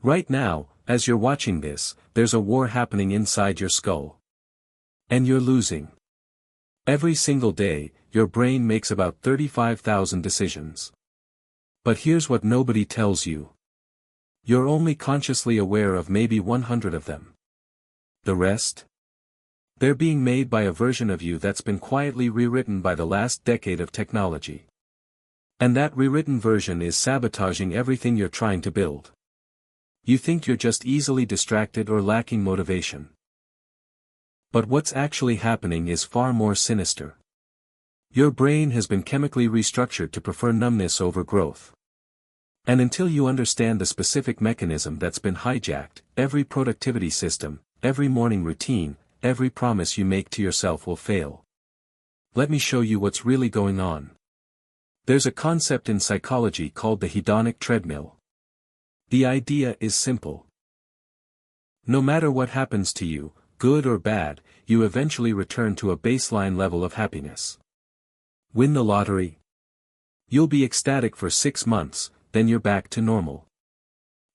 Right now, as you're watching this, there's a war happening inside your skull. And you're losing. Every single day, your brain makes about 35,000 decisions. But here's what nobody tells you. You're only consciously aware of maybe 100 of them. The rest? They're being made by a version of you that's been quietly rewritten by the last decade of technology. And that rewritten version is sabotaging everything you're trying to build. You think you're just easily distracted or lacking motivation. But what's actually happening is far more sinister. Your brain has been chemically restructured to prefer numbness over growth. And until you understand the specific mechanism that's been hijacked, every productivity system, every morning routine, every promise you make to yourself will fail. Let me show you what's really going on. There's a concept in psychology called the hedonic treadmill. The idea is simple. No matter what happens to you, good or bad, you eventually return to a baseline level of happiness. Win the lottery? You'll be ecstatic for 6 months, then you're back to normal.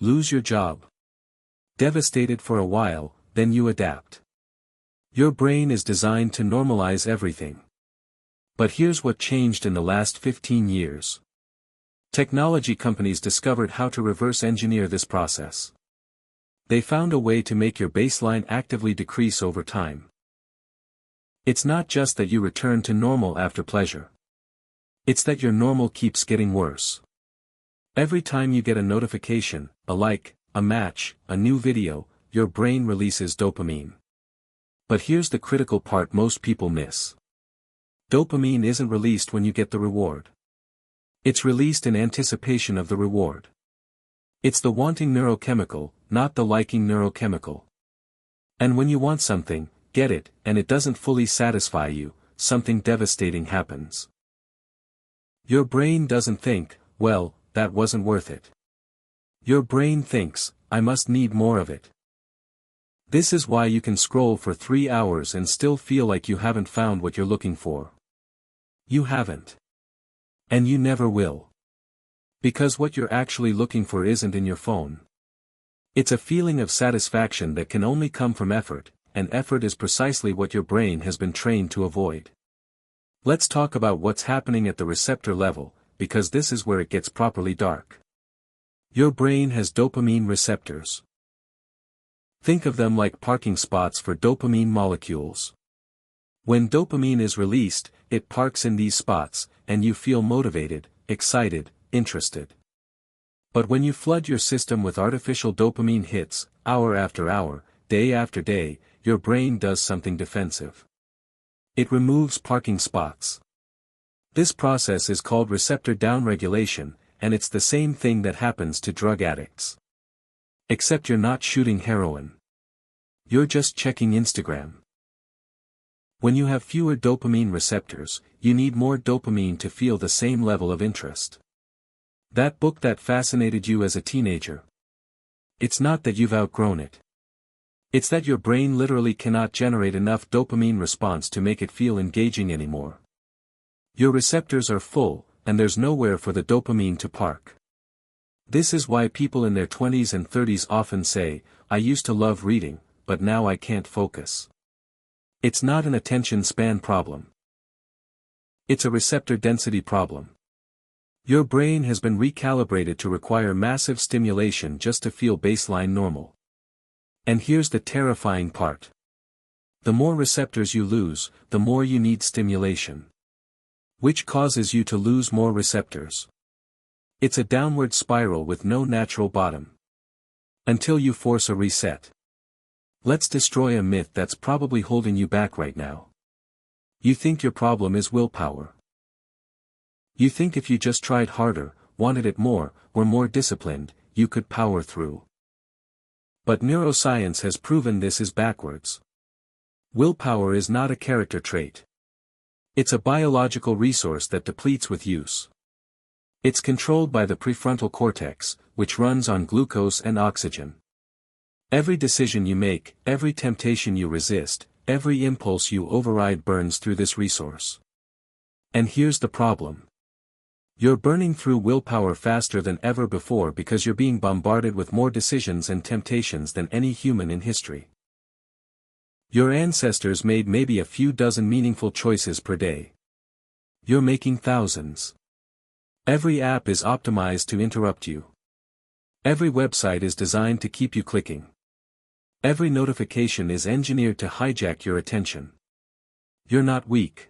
Lose your job? Devastated for a while, then you adapt. Your brain is designed to normalize everything. But here's what changed in the last 15 years. Technology companies discovered how to reverse engineer this process. They found a way to make your baseline actively decrease over time. It's not just that you return to normal after pleasure. It's that your normal keeps getting worse. Every time you get a notification, a like, a match, a new video, your brain releases dopamine. But here's the critical part most people miss. Dopamine isn't released when you get the reward. It's released in anticipation of the reward. It's the wanting neurochemical, not the liking neurochemical. And when you want something, get it, and it doesn't fully satisfy you, something devastating happens. Your brain doesn't think, well, that wasn't worth it. Your brain thinks, I must need more of it. This is why you can scroll for 3 hours and still feel like you haven't found what you're looking for. You haven't. And you never will. Because what you're actually looking for isn't in your phone. It's a feeling of satisfaction that can only come from effort, and effort is precisely what your brain has been trained to avoid. Let's talk about what's happening at the receptor level, because this is where it gets properly dark. Your brain has dopamine receptors. Think of them like parking spots for dopamine molecules. When dopamine is released, it parks in these spots, and you feel motivated, excited, interested. But when you flood your system with artificial dopamine hits, hour after hour, day after day, your brain does something defensive. It removes parking spots. This process is called receptor downregulation, and it's the same thing that happens to drug addicts. Except you're not shooting heroin. You're just checking Instagram. When you have fewer dopamine receptors, you need more dopamine to feel the same level of interest. That book that fascinated you as a teenager. It's not that you've outgrown it. It's that your brain literally cannot generate enough dopamine response to make it feel engaging anymore. Your receptors are full, and there's nowhere for the dopamine to park. This is why people in their 20s and 30s often say, I used to love reading, but now I can't focus. It's not an attention span problem. It's a receptor density problem. Your brain has been recalibrated to require massive stimulation just to feel baseline normal. And here's the terrifying part. The more receptors you lose, the more you need stimulation. Which causes you to lose more receptors. It's a downward spiral with no natural bottom. Until you force a reset. Let's destroy a myth that's probably holding you back right now. You think your problem is willpower. You think if you just tried harder, wanted it more, were more disciplined, you could power through. But neuroscience has proven this is backwards. Willpower is not a character trait. It's a biological resource that depletes with use. It's controlled by the prefrontal cortex, which runs on glucose and oxygen. Every decision you make, every temptation you resist, every impulse you override burns through this resource. And here's the problem. You're burning through willpower faster than ever before because you're being bombarded with more decisions and temptations than any human in history. Your ancestors made maybe a few dozen meaningful choices per day. You're making thousands. Every app is optimized to interrupt you. Every website is designed to keep you clicking. Every notification is engineered to hijack your attention. You're not weak.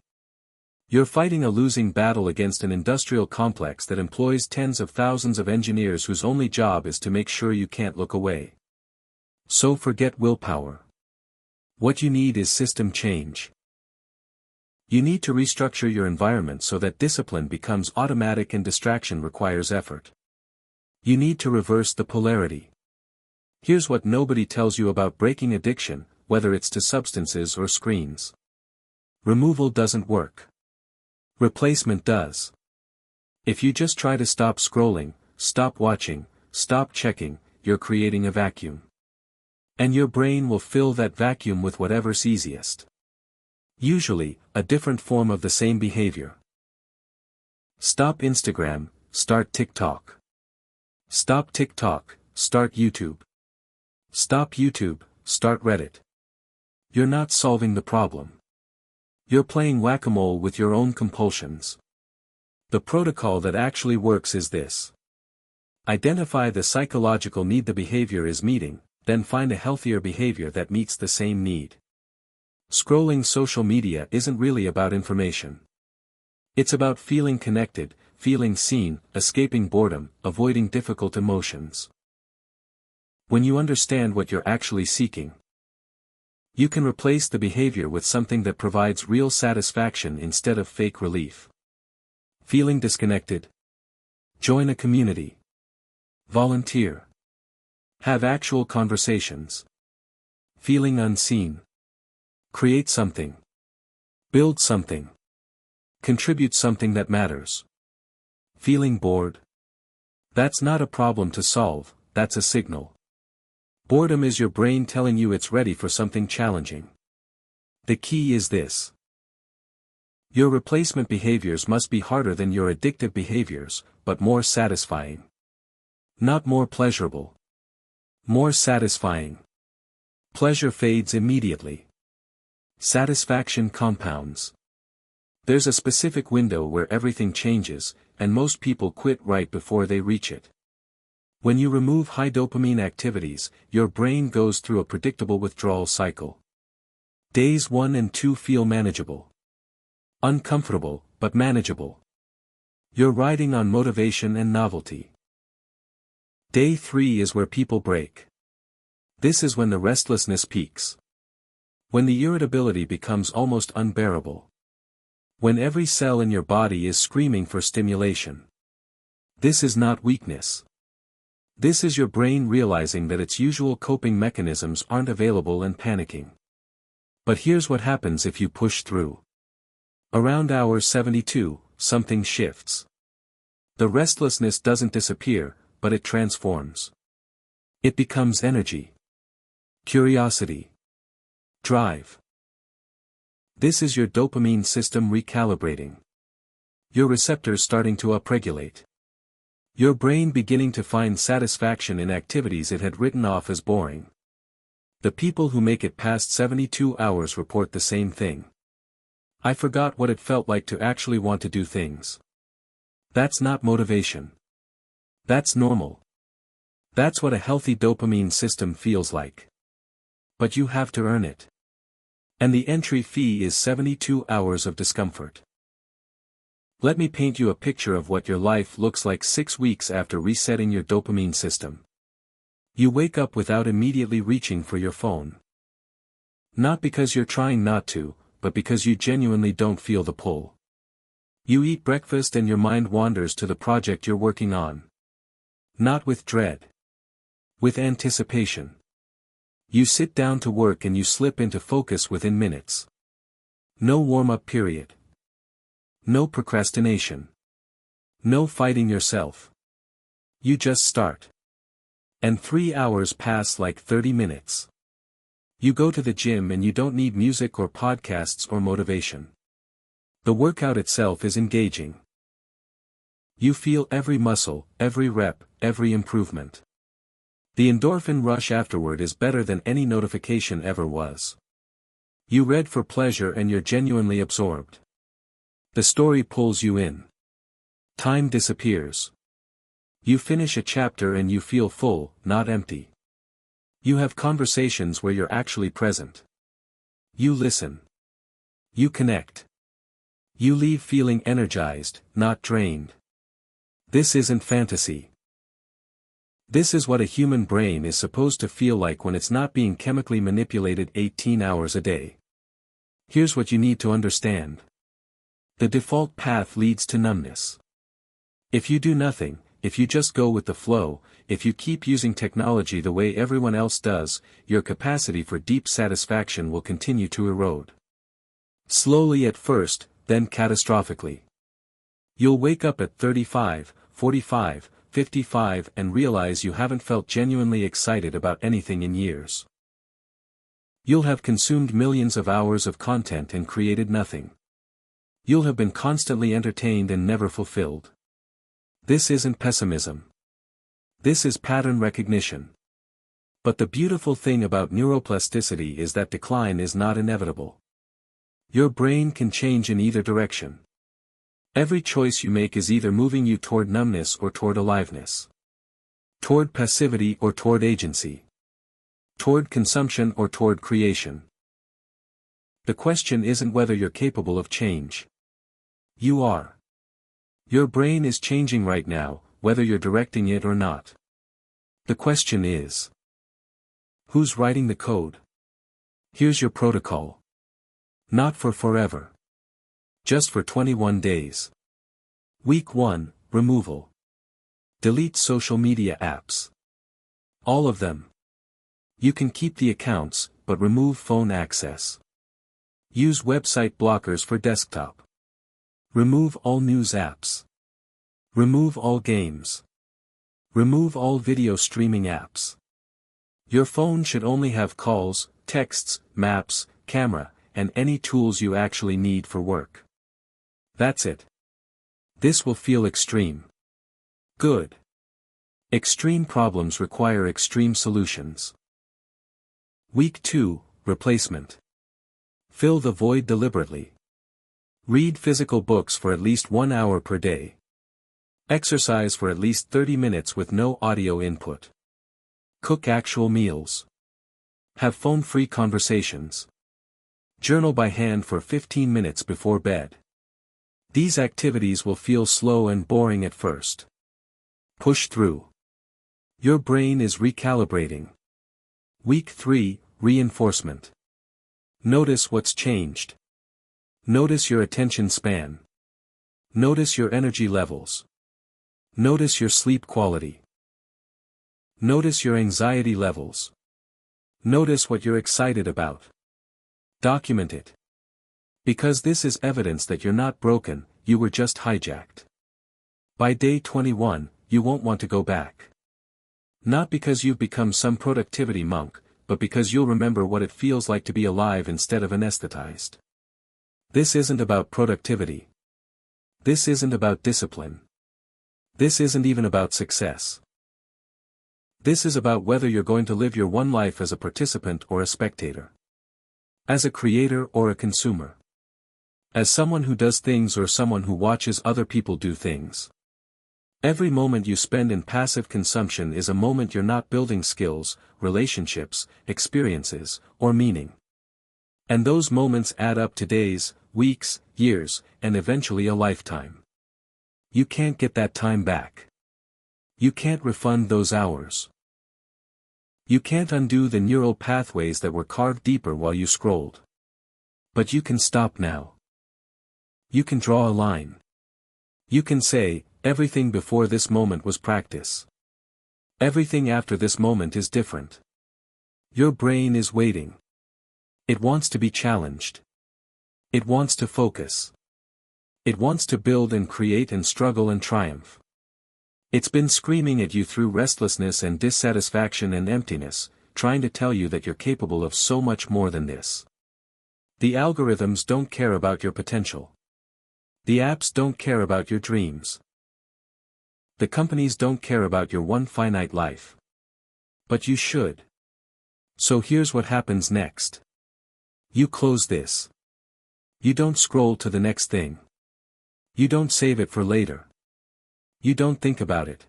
You're fighting a losing battle against an industrial complex that employs tens of thousands of engineers whose only job is to make sure you can't look away. So forget willpower. What you need is system change. You need to restructure your environment so that discipline becomes automatic and distraction requires effort. You need to reverse the polarity. Here's what nobody tells you about breaking addiction, whether it's to substances or screens. Removal doesn't work. Replacement does. If you just try to stop scrolling, stop watching, stop checking, you're creating a vacuum. And your brain will fill that vacuum with whatever's easiest. Usually, a different form of the same behavior. Stop Instagram, start TikTok. Stop TikTok, start YouTube. Stop YouTube, start Reddit. You're not solving the problem. You're playing whack-a-mole with your own compulsions. The protocol that actually works is this. Identify the psychological need the behavior is meeting, then find a healthier behavior that meets the same need. Scrolling social media isn't really about information. It's about feeling connected, feeling seen, escaping boredom, avoiding difficult emotions. When you understand what you're actually seeking, you can replace the behavior with something that provides real satisfaction instead of fake relief. Feeling disconnected? Join a community. Volunteer. Have actual conversations. Feeling unseen? Create something. Build something. Contribute something that matters. Feeling bored? That's not a problem to solve, that's a signal. Boredom is your brain telling you it's ready for something challenging. The key is this. Your replacement behaviors must be harder than your addictive behaviors, but more satisfying. Not more pleasurable. More satisfying. Pleasure fades immediately. Satisfaction compounds. There's a specific window where everything changes, and most people quit right before they reach it. When you remove high dopamine activities, your brain goes through a predictable withdrawal cycle. Days 1 and 2 feel manageable. Uncomfortable, but manageable. You're riding on motivation and novelty. Day 3 is where people break. This is when the restlessness peaks. When the irritability becomes almost unbearable. When every cell in your body is screaming for stimulation. This is not weakness. This is your brain realizing that its usual coping mechanisms aren't available and panicking. But here's what happens if you push through. Around hour 72, something shifts. The restlessness doesn't disappear, but it transforms. It becomes energy. Curiosity. Drive. This is your dopamine system recalibrating. Your receptors starting to upregulate. Your brain beginning to find satisfaction in activities it had written off as boring. The people who make it past 72 hours report the same thing. I forgot what it felt like to actually want to do things. That's not motivation. That's normal. That's what a healthy dopamine system feels like. But you have to earn it. And the entry fee is 72 hours of discomfort. Let me paint you a picture of what your life looks like 6 weeks after resetting your dopamine system. You wake up without immediately reaching for your phone. Not because you're trying not to, but because you genuinely don't feel the pull. You eat breakfast and your mind wanders to the project you're working on. Not with dread. With anticipation. You sit down to work and you slip into focus within minutes. No warm-up period. No procrastination. No fighting yourself. You just start. And 3 hours pass like 30 minutes. You go to the gym and you don't need music or podcasts or motivation. The workout itself is engaging. You feel every muscle, every rep, every improvement. The endorphin rush afterward is better than any notification ever was. You read for pleasure and you're genuinely absorbed. The story pulls you in. Time disappears. You finish a chapter and you feel full, not empty. You have conversations where you're actually present. You listen. You connect. You leave feeling energized, not drained. This isn't fantasy. This is what a human brain is supposed to feel like when it's not being chemically manipulated 18 hours a day. Here's what you need to understand. The default path leads to numbness. If you do nothing, if you just go with the flow, if you keep using technology the way everyone else does, your capacity for deep satisfaction will continue to erode. Slowly at first, then catastrophically. You'll wake up at 35, 45, 55 and realize you haven't felt genuinely excited about anything in years. You'll have consumed millions of hours of content and created nothing. You'll have been constantly entertained and never fulfilled. This isn't pessimism. This is pattern recognition. But the beautiful thing about neuroplasticity is that decline is not inevitable. Your brain can change in either direction. Every choice you make is either moving you toward numbness or toward aliveness. Toward passivity or toward agency. Toward consumption or toward creation. The question isn't whether you're capable of change. You are. Your brain is changing right now, whether you're directing it or not. The question is, who's writing the code? Here's your protocol. Not for forever. Just for 21 days. Week 1, removal. Delete social media apps. All of them. You can keep the accounts, but remove phone access. Use website blockers for desktop. Remove all news apps. Remove all games. Remove all video streaming apps. Your phone should only have calls, texts, maps, camera, and any tools you actually need for work. That's it. This will feel extreme. Good. Extreme problems require extreme solutions. Week 2, replacement. Fill the void deliberately. Read physical books for at least 1 hour per day. Exercise for at least 30 minutes with no audio input. Cook actual meals. Have phone-free conversations. Journal by hand for 15 minutes before bed. These activities will feel slow and boring at first. Push through. Your brain is recalibrating. Week 3, reinforcement. Notice what's changed. Notice your attention span. Notice your energy levels. Notice your sleep quality. Notice your anxiety levels. Notice what you're excited about. Document it. Because this is evidence that you're not broken, you were just hijacked. By day 21, you won't want to go back. Not because you've become some productivity monk, but because you'll remember what it feels like to be alive instead of anesthetized. This isn't about productivity. This isn't about discipline. This isn't even about success. This is about whether you're going to live your one life as a participant or a spectator. As a creator or a consumer. As someone who does things or someone who watches other people do things. Every moment you spend in passive consumption is a moment you're not building skills, relationships, experiences, or meaning. And those moments add up to days, weeks, years, and eventually a lifetime. You can't get that time back. You can't refund those hours. You can't undo the neural pathways that were carved deeper while you scrolled. But you can stop now. You can draw a line. You can say, everything before this moment was practice. Everything after this moment is different. Your brain is waiting. It wants to be challenged. It wants to focus. It wants to build and create and struggle and triumph. It's been screaming at you through restlessness and dissatisfaction and emptiness, trying to tell you that you're capable of so much more than this. The algorithms don't care about your potential. The apps don't care about your dreams. The companies don't care about your one finite life. But you should. So here's what happens next. You close this. You don't scroll to the next thing. You don't save it for later. You don't think about it.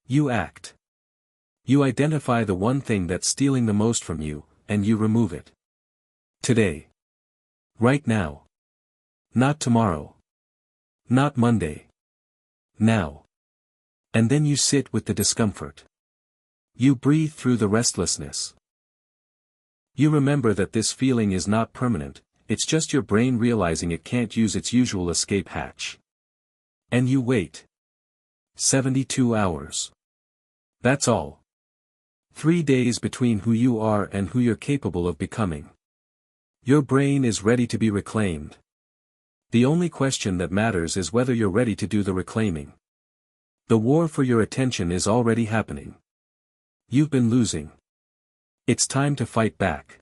You act. You identify the one thing that's stealing the most from you, and you remove it. Today. Right now. Not tomorrow. Not Monday. Now. And then you sit with the discomfort. You breathe through the restlessness. You remember that this feeling is not permanent, it's just your brain realizing it can't use its usual escape hatch. And you wait. 72 hours. That's all. 3 days between who you are and who you're capable of becoming. Your brain is ready to be reclaimed. The only question that matters is whether you're ready to do the reclaiming. The war for your attention is already happening. You've been losing. It's time to fight back.